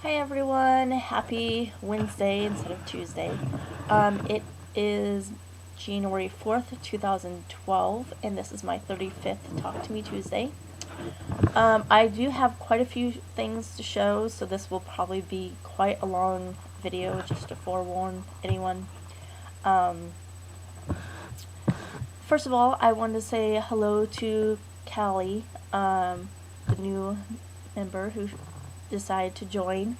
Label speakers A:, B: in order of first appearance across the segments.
A: Hi everyone, happy Wednesday instead of Tuesday. It is January 4th, 2012, and this is my 35th Talk to Me Tuesday. I do have quite a few things to show, so this will probably be quite a long video, just to forewarn anyone. First of all, I wanted to say hello to Callie, the new member who decided to join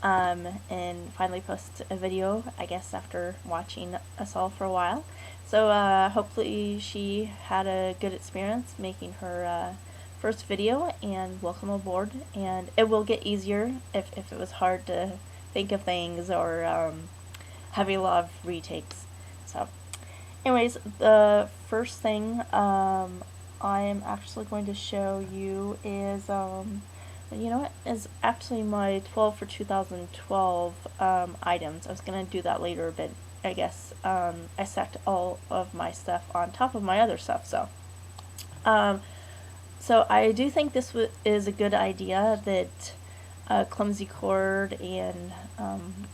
A: and finally post a video, I guess, after watching us all for a while. So hopefully she had a good experience making her first video, and welcome aboard. And it will get easier if it was hard to think of things or having a lot of retakes. So anyways, the first thing I am actually going to show you is you know what, is actually my 12 for 2012 items. I was going to do that later, but I guess I stacked all of my stuff on top of my other stuff. So I do think this is a good idea that Clumsy Cord and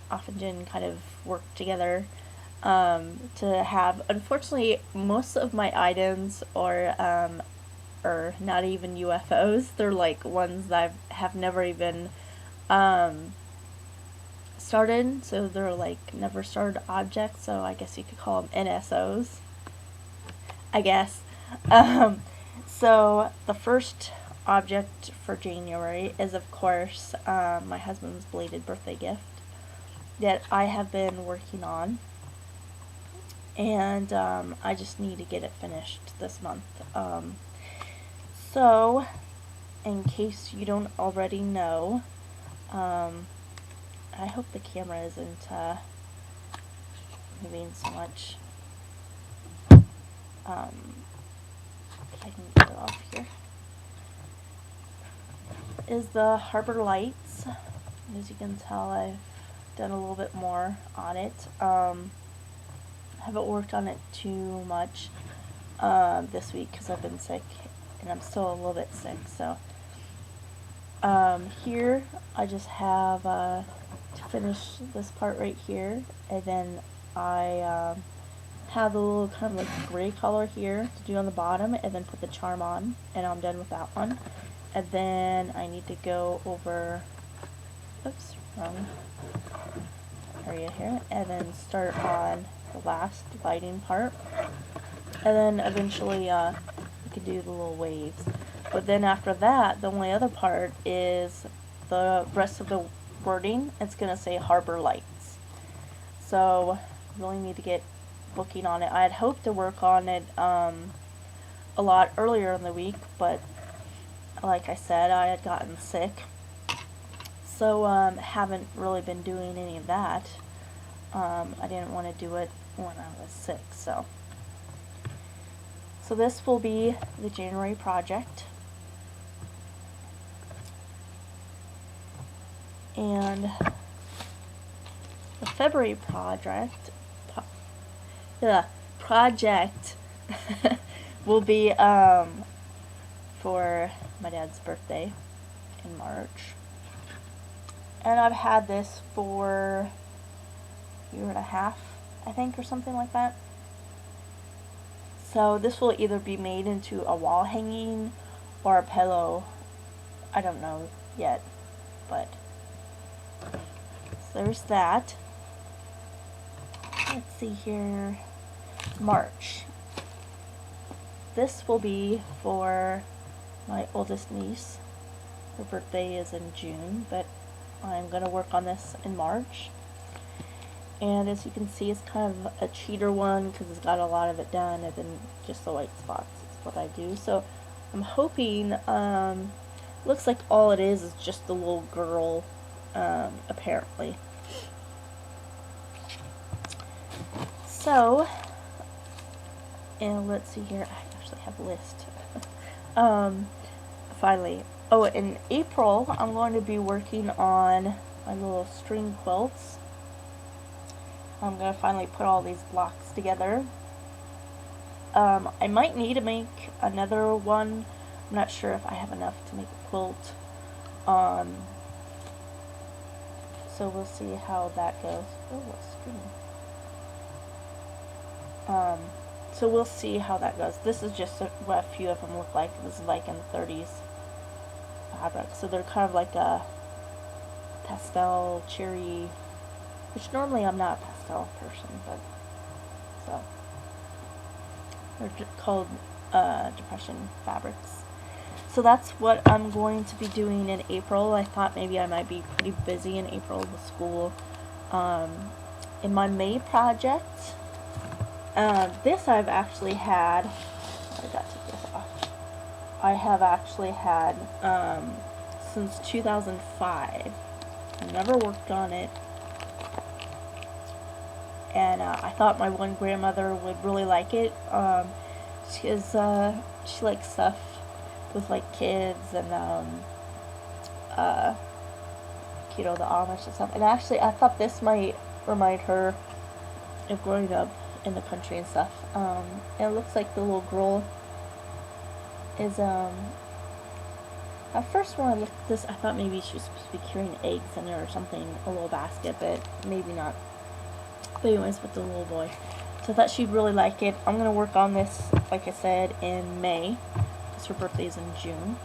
A: Offengen kind of work together to have. Unfortunately, most of my items are not even UFOs. They're like ones that have never even started, so they're like never started objects, so I guess you could call them NSOs, I guess. So the first object for January is, of course, my husband's belated birthday gift that I have been working on, and I just need to get it finished this month. So, in case you don't already know, I hope the camera isn't moving so much. If I can get it off here. Is the Harbor Lights. As you can tell, I've done a little bit more on it. I haven't worked on it too much this week because I've been sick, and I'm still a little bit sick. So here I just have to finish this part right here, and then I have the little kind of like gray color here to do on the bottom, and then put the charm on, and I'm done with that one. And then I need to go over, oops, wrong area here, and then start on the last lighting part, and then eventually you can do the little waves. But then after that, the only other part is the rest of the wording. It's gonna say Harbor Lights, so I really need to get booking on it. I had hoped to work on it a lot earlier in the week, but like I said, I had gotten sick, so haven't really been doing any of that. I didn't want to do it when I was sick, so this will be the January project. And the February project will be for my dad's birthday in March. And I've had this for a year and a half, I think, or something like that. So this will either be made into a wall hanging or a pillow. I don't know yet, but so there's that. Let's see here. March. This will be for my oldest niece. Her birthday is in June, but I'm going to work on this in March. And as you can see, it's kind of a cheater one because it's got a lot of it done, and then just the white spots is what I do. So I'm hoping, looks like all it is just the little girl, apparently. So, and let's see here, I actually have a list. Finally. Oh, in April, I'm going to be working on my little string quilts. I'm going to finally put all these blocks together. I might need to make another one. I'm not sure if I have enough to make a quilt So we'll see how that goes. Oh, excuse me. So we'll see how that goes. This is just what a few of them look like. This is like in 30s fabric. So they're kind of like a pastel, cherry, which normally I'm not a pastel person, but so they're called depression fabrics. So that's what I'm going to be doing in April. I thought maybe I might be pretty busy in April with school. In my May project, this I've actually had, I got to take this off. I have actually had since 2005. I never worked on it. And I thought my one grandmother would really like it. She likes stuff with like kids and you know, the Amish and stuff. And actually, I thought this might remind her of growing up in the country and stuff. And it looks like the little girl is at first when I looked at this, I thought maybe she was supposed to be carrying eggs in it or something, a little basket, but maybe not. But anyways, with the little boy. So I thought she'd really like it. I'm going to work on this, like I said, in May. Because her birthday is in June.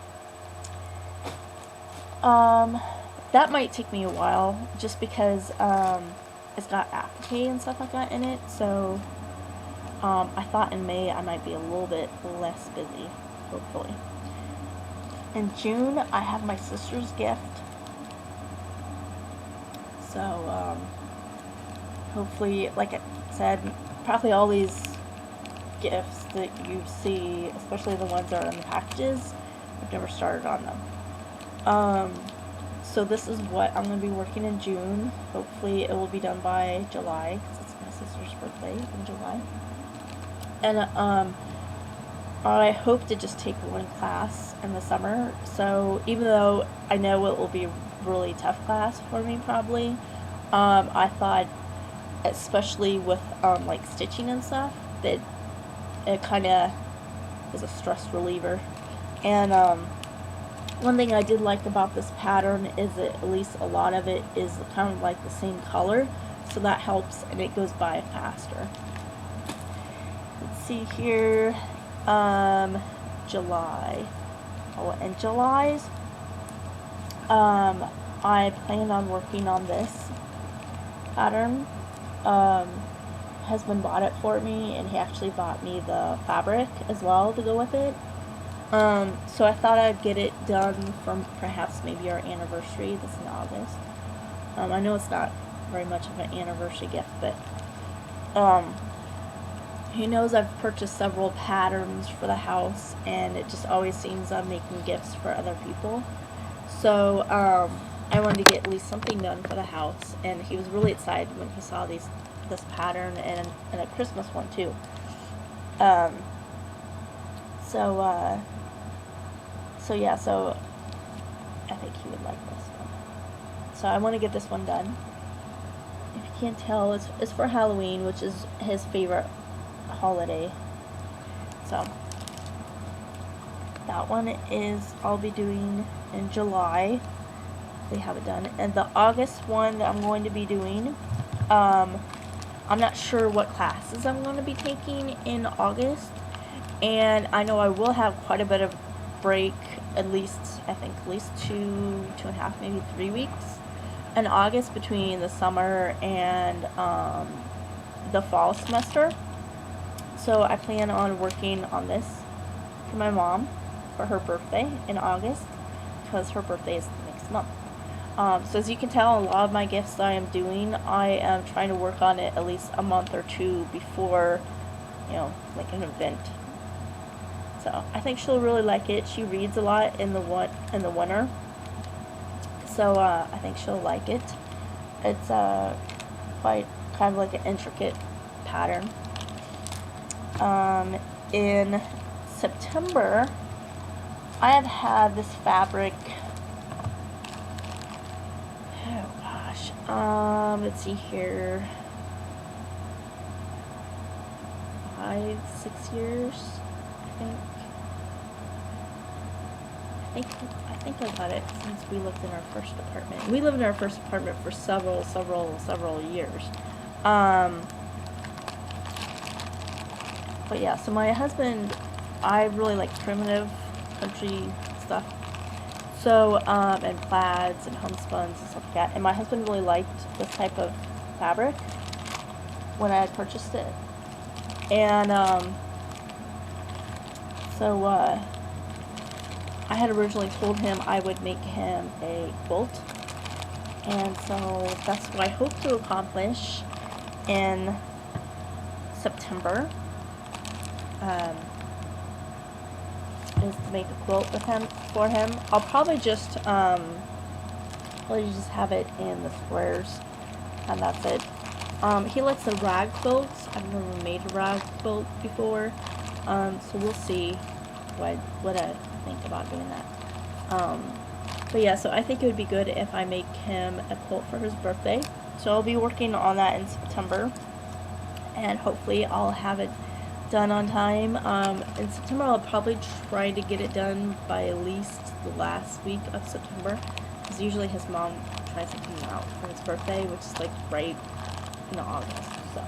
A: That might take me a while, just because it's got applique and stuff like that in it. So I thought in May I might be a little bit less busy, hopefully. In June, I have my sister's gift. So, hopefully, like I said, probably all these gifts that you see, especially the ones that are in the packages, I've never started on them. So this is what I'm going to be working in June. Hopefully it will be done by July, because it's my sister's birthday in July. And, I hope to just take one class in the summer. So even though I know it will be a really tough class for me probably, I thought, especially with like stitching and stuff, that it kind of is a stress reliever. And one thing I did like about this pattern is that at least a lot of it is kind of like the same color, so that helps and it goes by faster. Let's see here. July. Oh, and July's, I plan on working on this pattern. Husband bought it for me, and he actually bought me the fabric as well to go with it. So I thought I'd get it done from perhaps maybe our anniversary. This in August. I know it's not very much of an anniversary gift, but he knows I've purchased several patterns for the house, and it just always seems I'm making gifts for other people. So I wanted to get at least something done for the house, and he was really excited when he saw this pattern and a Christmas one too. So yeah, so I think he would like this one. So I want to get this one done. If you can't tell, it's for Halloween, which is his favorite holiday. So that one is I'll be doing in July. They have it done. And the August one that I'm going to be doing, I'm not sure what classes I'm going to be taking in August, and I know I will have quite a bit of break, at least 2.5, maybe 3 weeks in August between the summer and the fall semester. So I plan on working on this for my mom for her birthday in August, because her birthday is next month. So as you can tell, a lot of my gifts that I am doing, I am trying to work on it at least a month or two before, like an event. So I think she'll really like it. She reads a lot in the winter, so I think she'll like it. It's quite kind of like an intricate pattern. In September, I have had this fabric. Oh gosh. Let's see here. 5-6 years, I think. think I got it since we lived in our first apartment. We lived in our first apartment for several years. But yeah, so my husband, I really like primitive country stuff. So, and plaids and homespuns and stuff like that. And my husband really liked this type of fabric when I had purchased it. And, so, I had originally told him I would make him a quilt. And so that's what I hope to accomplish in September. Is to make a quilt for him. I'll probably just have it in the squares, and that's it. He likes the rag quilts. I've never made a rag quilt before, so we'll see what I think about doing that. But yeah, so I think it would be good if I make him a quilt for his birthday. So I'll be working on that in September, and hopefully I'll have it done on time. In September I'll probably try to get it done by at least the last week of September, because usually his mom tries to come out for his birthday, which is like right in August. So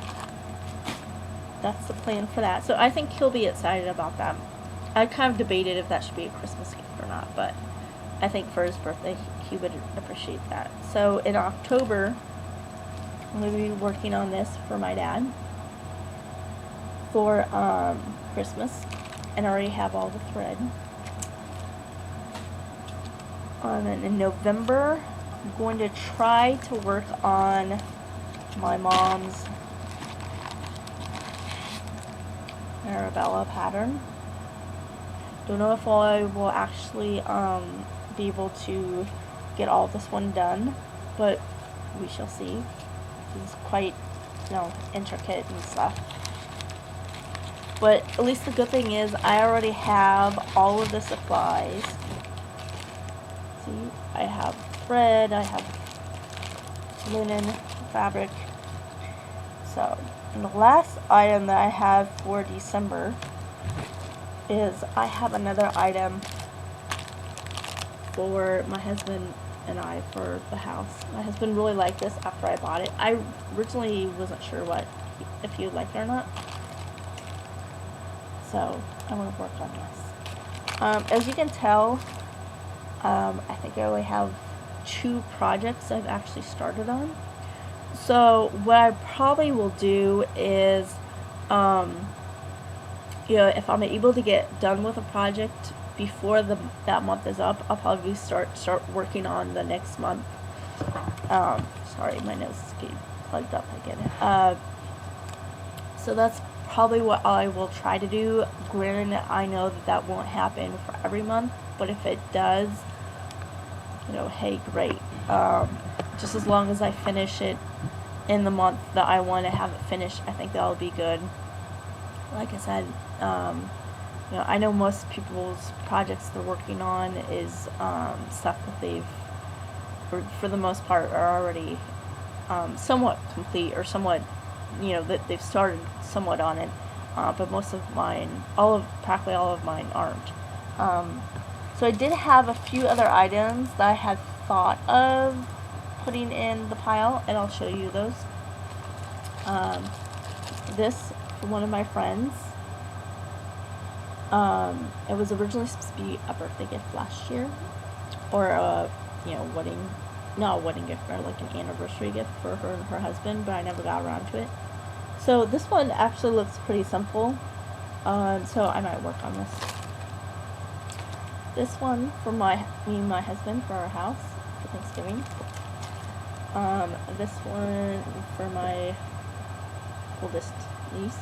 A: that's the plan for that. So I think he'll be excited about that. I kind of debated if that should be a Christmas gift or not, but I think for his birthday he would appreciate that. So in October I'm going to be working on this for my dad for Christmas, and I already have all the thread. And in November I'm going to try to work on my mom's Arabella pattern. Don't know if I will actually be able to get all this one done, but we shall see. It's quite, intricate and stuff. But at least the good thing is I already have all of the supplies. See, I have thread, I have linen, fabric. So, and the last item that I have for December is I have another item for my husband and I for the house. My husband really liked this after I bought it. I originally wasn't sure if he would like it or not. So I'm going to work on this. As you can tell, I think I only have 2 projects I've actually started on. So what I probably will do is, if I'm able to get done with a project before that month is up, I'll probably start working on the next month. Sorry, my nose is getting plugged up again. So that's probably what I will try to do. Granted, I know that won't happen for every month, but if it does, hey, great. Just as long as I finish it in the month that I want to have it finished, I think that'll be good. Like I said, I know most people's projects they're working on is stuff that they've, for the most part, are already somewhat complete, or somewhat, that they've started somewhat on it. But most of mine, practically all of mine aren't. So I did have a few other items that I had thought of putting in the pile, and I'll show you those. This from one of my friends. It was originally supposed to be a birthday gift last year, or a wedding gift, or like an anniversary gift for her and her husband, but I never got around to it. So this one actually looks pretty simple, so I might work on this. This one for me and my husband for our house for Thanksgiving. This one for my oldest niece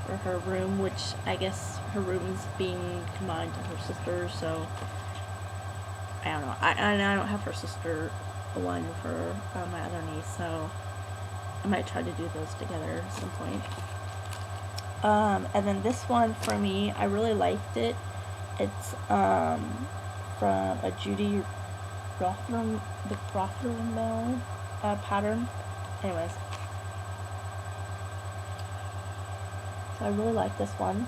A: for her room, which I guess her room's being combined to her sister's, so I don't know. I don't have her sister one for my other niece, so I might try to do those together at some point. And then this one for me, I really liked it. It's from a Judy Rotherham pattern. Anyways, so I really like this one.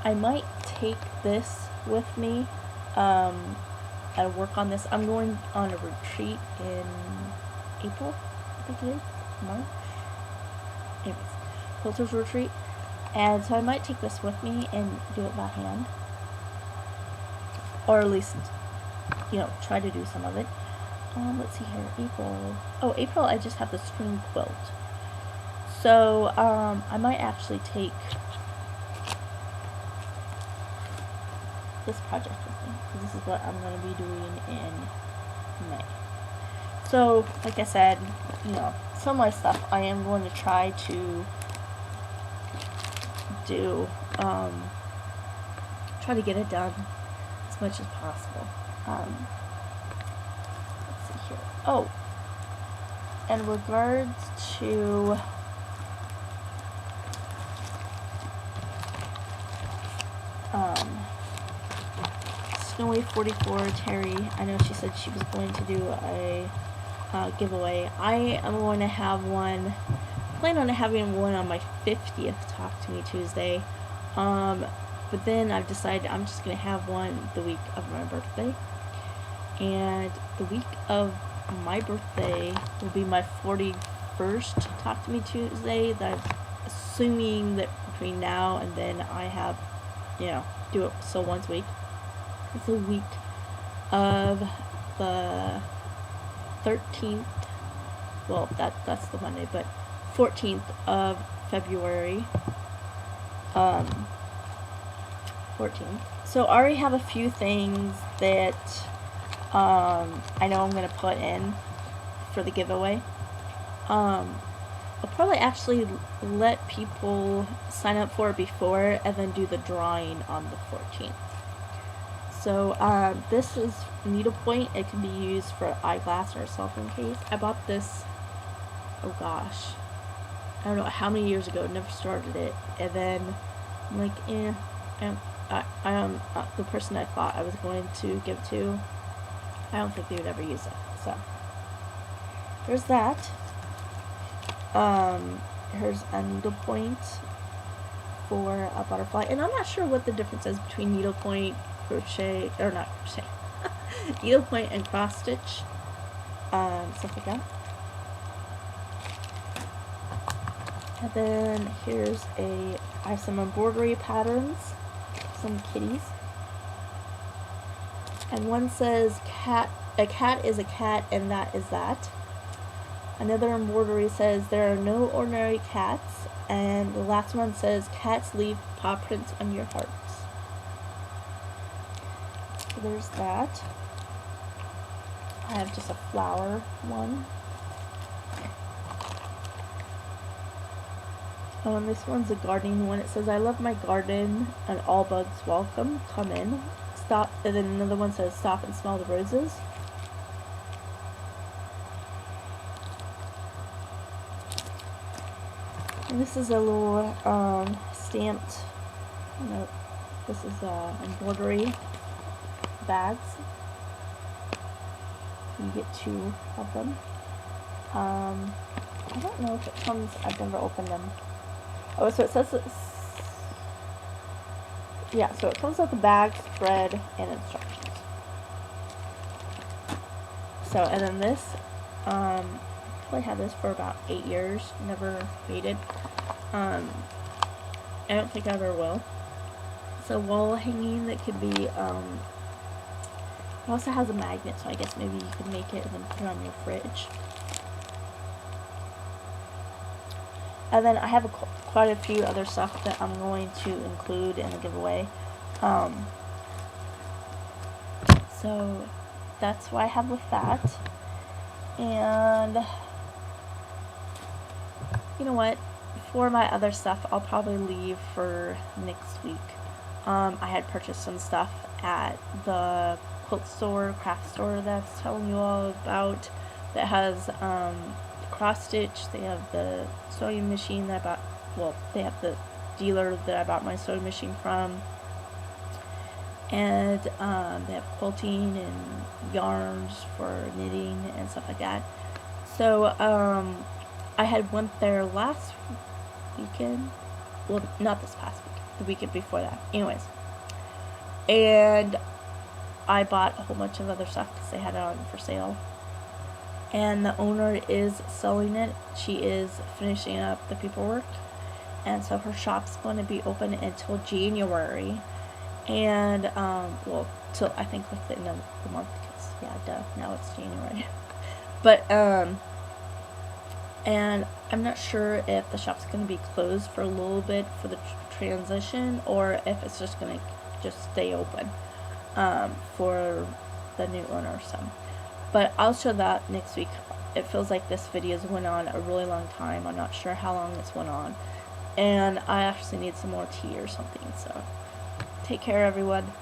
A: I might take this with me and work on this. I'm going on a retreat in April, I think it is, March. Anyways, quilter's retreat, and so I might take this with me and do it by hand, or at least, you know, try to do some of it. Let's see here, April. Oh, April, I just have the spring quilt. So, I might actually take this project with me, because this is what I'm going to be doing in May. So, like I said, you know, some of my stuff I am going to try to do, try to get it done as much as possible. Let's see here. Oh, in regards to Snowy 44 Terry, I know she said she was going to do a giveaway. I am going to have one, plan on having one on my 50th Talk to Me Tuesday, but then I've decided I'm just going to have one the week of my birthday, and the week of my birthday will be my 41st Talk to Me Tuesday. That assuming that between now and then I have, you know, do it so once a week. It's the week of the 13th, well, that's the Monday, but 14th of February, 14th. So I already have a few things that I know I'm going to put in for the giveaway. I'll probably actually let people sign up for it before and then do the drawing on the 14th. So this is needlepoint. It can be used for eyeglass or a cell phone case. I bought this, oh gosh, I don't know how many years ago. Never started it, and then I'm like, the person I thought I was going to give to, I don't think they would ever use it. So there's that. Here's a needlepoint for a butterfly, and I'm not sure what the difference is between needlepoint, crochet, or not crochet, needlepoint and cross stitch, stuff like that. And then here's I have some embroidery patterns, some kitties, and one says cat, a cat is a cat, and that is that. Another embroidery says there are no ordinary cats, and the last one says cats leave paw prints on your hearts. So there's that. I have just a flower one. This one's a gardening one. It says, I love my garden and all bugs welcome. Come in. Stop. And then another one says, stop and smell the roses. And this is a little stamped, note. This is embroidery bags. You get 2 of them. I don't know if it comes, I've never opened them. Oh, so it says it's, yeah, so it comes with a bag, spread, and instructions. So, and then this, probably had this for about 8 years, never made it. I don't think I ever will. It's a wall hanging that could be, it also has a magnet, so I guess maybe you could make it and then put it on your fridge. And then I have quite a few other stuff that I'm going to include in the giveaway. So that's what I have with that. And you know what? For my other stuff, I'll probably leave for next week. I had purchased some stuff at the quilt store, craft store that I was telling you all about, that has cross stitch. They have the sewing machine that I bought, well, they have the dealer that I bought my sewing machine from, and they have quilting and yarns for knitting and stuff like that. So I had went there last weekend, well, not this past week, the weekend before that. Anyways, and I bought a whole bunch of other stuff because they had it on for sale. And the owner is selling it. She is finishing up the paperwork, and so her shop's going to be open until January, and well, till I think like the end of the month, because yeah, duh, now it's January. But and I'm not sure if the shop's going to be closed for a little bit for the transition, or if it's just going to just stay open for the new owner. So, but I'll show that next week. It feels like this video's went on a really long time. I'm not sure how long it's went on, and I actually need some more tea or something. So take care, everyone.